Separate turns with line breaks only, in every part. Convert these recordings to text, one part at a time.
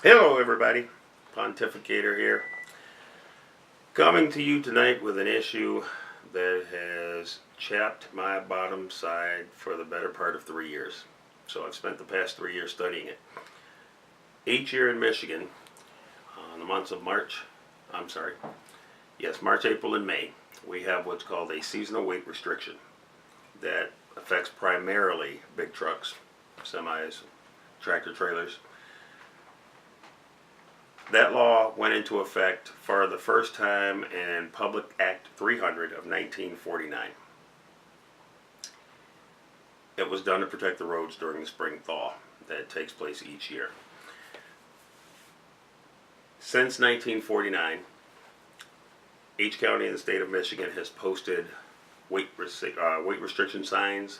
Hello, everybody. Pontificator here. Coming to you tonight with an issue that has chapped my bottom side for the better part of 3 years. So I've spent the past 3 years studying it. Each year in Michigan, in the months of March, April, and May, we have what's called a seasonal weight restriction that affects primarily big trucks, semis, tractor trailers. That law went into effect for the first time in Public Act 300 of 1949. It was done to protect the roads during the spring thaw that takes place each year. Since 1949, each county in the state of Michigan has posted weight restriction signs,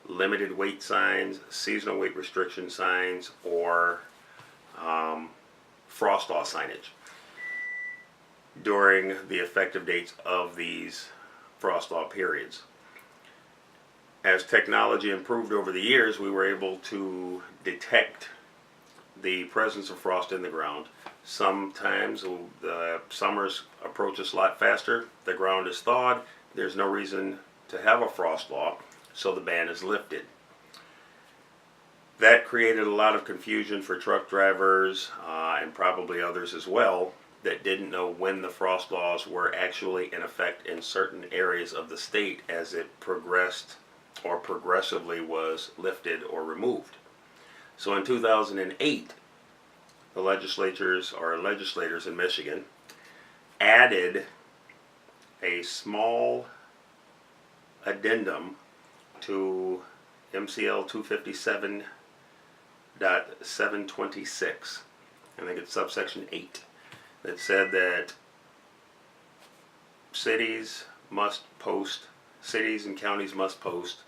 limited weight signs, seasonal weight restriction signs, or frost law signage during the effective dates of these frost law periods. As technology improved over the years, we were able to detect the presence of frost in the ground. Sometimes the summers approach us a lot faster, the ground is thawed, there's no reason to have a frost law, so the ban is lifted. That created a lot of confusion for truck drivers and probably others as well that didn't know when the frost laws were actually in effect in certain areas of the state as it progressed or progressively was lifted or removed. So in 2008, the legislators in Michigan added a small addendum to MCL 257.726. I think it's subsection 8, that said that cities and counties must post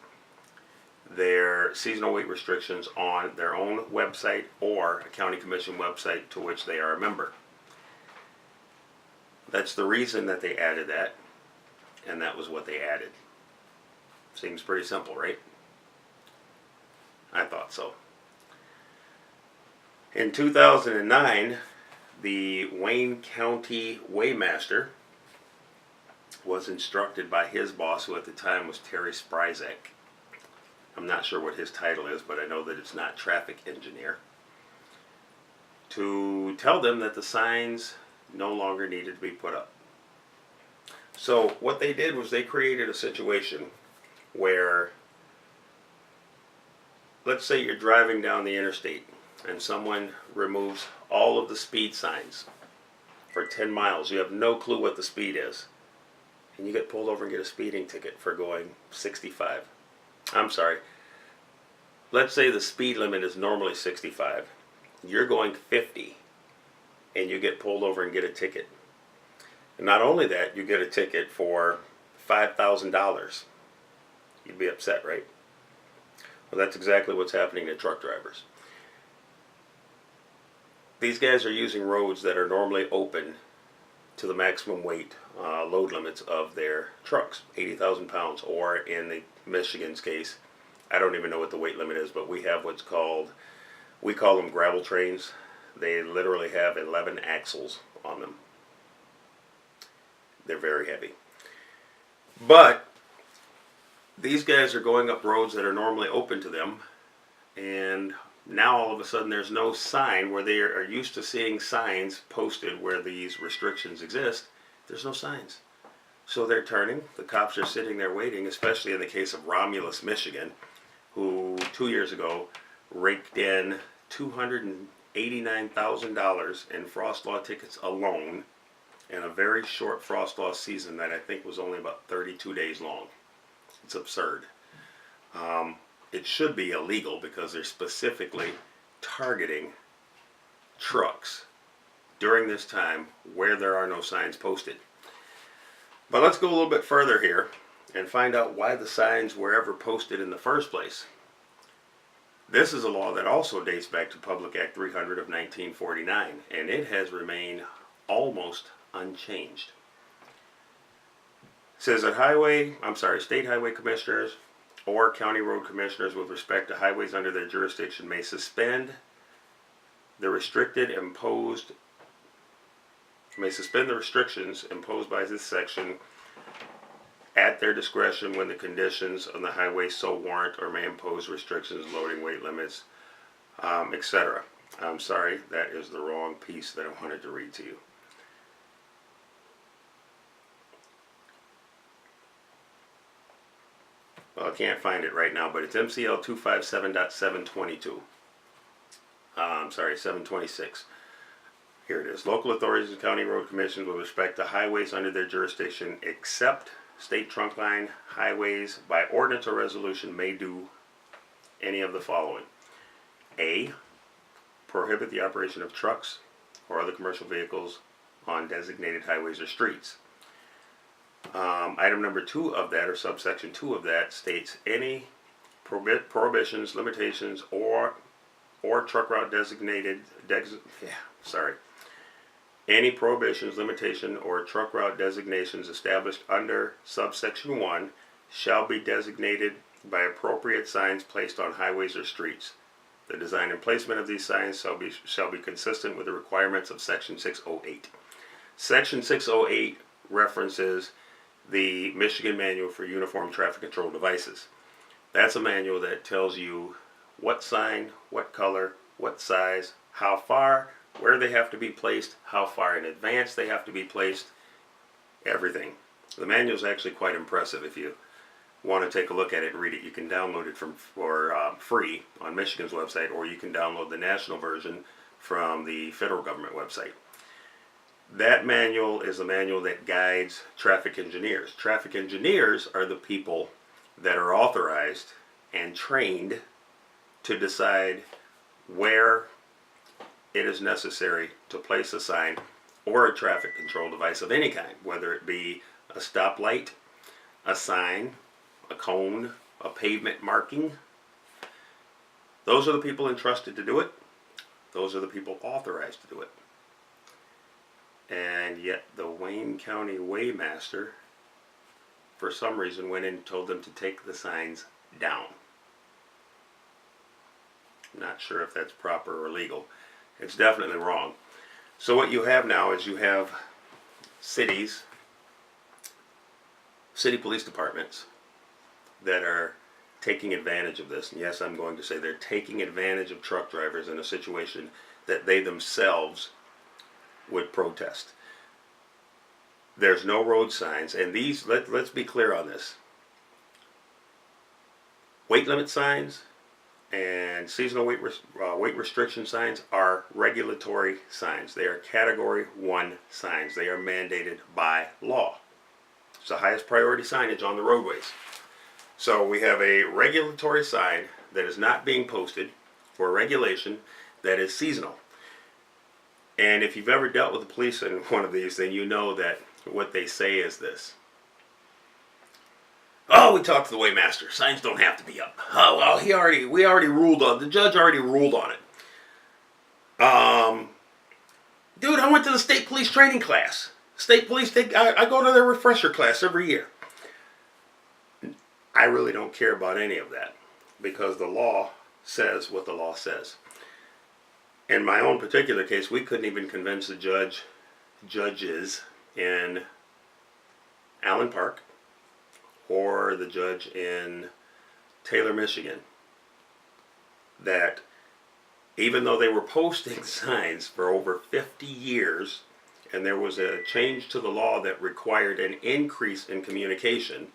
their seasonal weight restrictions on their own website or a county commission website to which they are a member. That's the reason that they added that, and that was what they added. Seems pretty simple, right? I thought so. In 2009, the Wayne County Weighmaster was instructed by his boss, who at the time was Terry Spryzak. I'm not sure what his title is, but I know that it's not traffic engineer, to tell them that the signs no longer needed to be put up. So what they did was they created a situation where, let's say you're driving down the interstate and someone removes all of the speed signs for 10 miles. You have no clue what the speed is. And you get pulled over and get a speeding ticket for going 65. I'm sorry. Let's say the speed limit is normally 65. You're going 50 and you get pulled over and get a ticket. And not only that, you get a ticket for $5,000. You'd be upset, right? Well, that's exactly what's happening to truck drivers. These guys are using roads that are normally open to the maximum weight load limits of their trucks, 80,000 pounds, or in the Michigan's case, I don't even know what the weight limit is, but we have we call them gravel trains. They literally have 11 axles on them. They're very heavy. But these guys are going up roads that are normally open to them, and now all of a sudden there's no sign where they are used to seeing signs posted where these restrictions exist. There's no signs. So they're turning. The cops are sitting there waiting, especially in the case of Romulus, Michigan, who 2 years ago raked in $289,000 in frost law tickets alone in a very short frost law season that I think was only about 32 days long. It's absurd. It should be illegal because they're specifically targeting trucks during this time where there are no signs posted. But let's go a little bit further here and find out why the signs were ever posted in the first place. This is a law that also dates back to Public Act 300 of 1949, and it has remained almost unchanged. It says that state highway commissioners or county road commissioners with respect to highways under their jurisdiction may suspend the restricted imposed may suspend the restrictions imposed by this section at their discretion when the conditions on the highway so warrant, or may impose restrictions, loading, weight limits, etc. I'm sorry, that is the wrong piece that I wanted to read to you. Well, I can't find it right now, but it's MCL 257.722. I'm sorry, 726. Here it is. Local authorities and county road commissions with respect to highways under their jurisdiction, except state trunk line highways, by ordinance or resolution, may do any of the following. A, prohibit the operation of trucks or other commercial vehicles on designated highways or streets. Item number 2 of that, or subsection 2 of that, states any prohibitions, limitations, or truck route any prohibitions, limitation, or truck route designations established under subsection 1 shall be designated by appropriate signs placed on highways or streets. The design and placement of these signs shall be consistent with the requirements of section 608. Section 608 references the Michigan Manual for Uniform Traffic Control Devices. That's a manual that tells you what sign, what color, what size, how far, where they have to be placed, how far in advance they have to be placed, everything. The manual is actually quite impressive. If you want to take a look at it and read it, you can download it for free on Michigan's website, or you can download the national version from the federal government website. That manual is a manual that guides traffic engineers. Traffic engineers are the people that are authorized and trained to decide where it is necessary to place a sign or a traffic control device of any kind, whether it be a stoplight, a sign, a cone, a pavement marking. Those are the people entrusted to do it. Those are the people authorized to do it. And yet the Wayne County Waymaster, for some reason, went in and told them to take the signs down. Not sure if that's proper or legal. It's definitely wrong. So what you have now is you have cities, city police departments that are taking advantage of this. And yes, I'm going to say they're taking advantage of truck drivers in a situation that they themselves would protest. There's no road signs, and these, let's be clear on this. Weight limit signs and seasonal weight restriction signs are regulatory signs. They are category 1 signs. They are mandated by law. It's the highest priority signage on the roadways. So we have a regulatory sign that is not being posted for a regulation that is seasonal. And if you've ever dealt with the police in one of these, then you know that what they say is this. Oh, we talked to the Waymaster. Signs don't have to be up. Oh, well, the judge already ruled on it. Dude, I went to the state police training class. State police, I go to their refresher class every year. I really don't care about any of that, because the law says what the law says. In my own particular case, we couldn't even convince the judges in Allen Park or the judge in Taylor, Michigan, that even though they were posting signs for over 50 years, and there was a change to the law that required an increase in communication,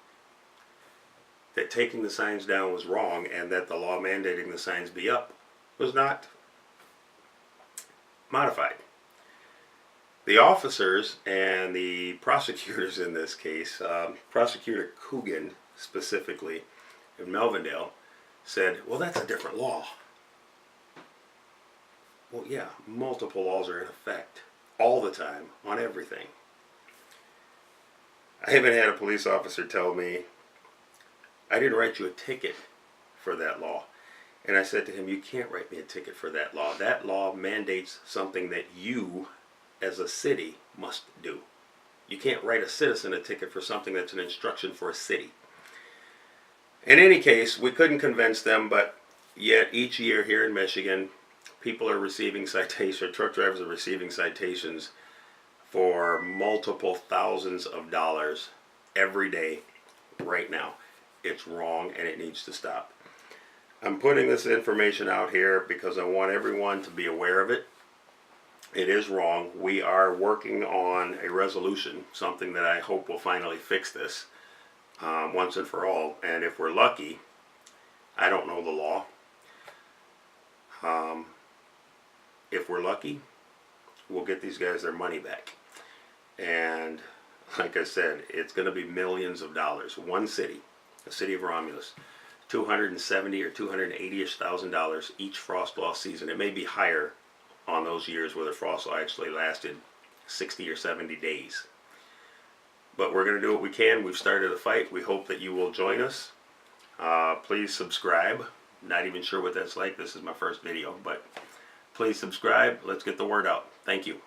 that taking the signs down was wrong, and that the law mandating the signs be up was not modified. The officers and the prosecutors in this case, Prosecutor Coogan specifically in Melvindale, said, well, that's a different law. Well, yeah, multiple laws are in effect all the time on everything. I even had a police officer tell me, I didn't write you a ticket for that law. And I said to him, you can't write me a ticket for that law. That law mandates something that you, as a city, must do. You can't write a citizen a ticket for something that's an instruction for a city. In any case, we couldn't convince them, but yet each year here in Michigan, people are receiving citations, truck drivers are receiving citations for multiple thousands of dollars every day right now. It's wrong and it needs to stop. I'm putting this information out here because I want everyone to be aware of it. It is wrong. We are working on a resolution, something that I hope will finally fix this once and for all. And if we're lucky, I don't know the law. If we're lucky, we'll get these guys their money back. And like I said, it's going to be millions of dollars. One city, the city of Romulus, $270 or $280-ish thousand each frost law season. It may be higher on those years where the frost law actually lasted 60 or 70 days. But we're going to do what we can. We've started a fight. We hope that you will join us. Please subscribe. Not even sure what that's like. This is my first video, but please subscribe. Let's get the word out. Thank you.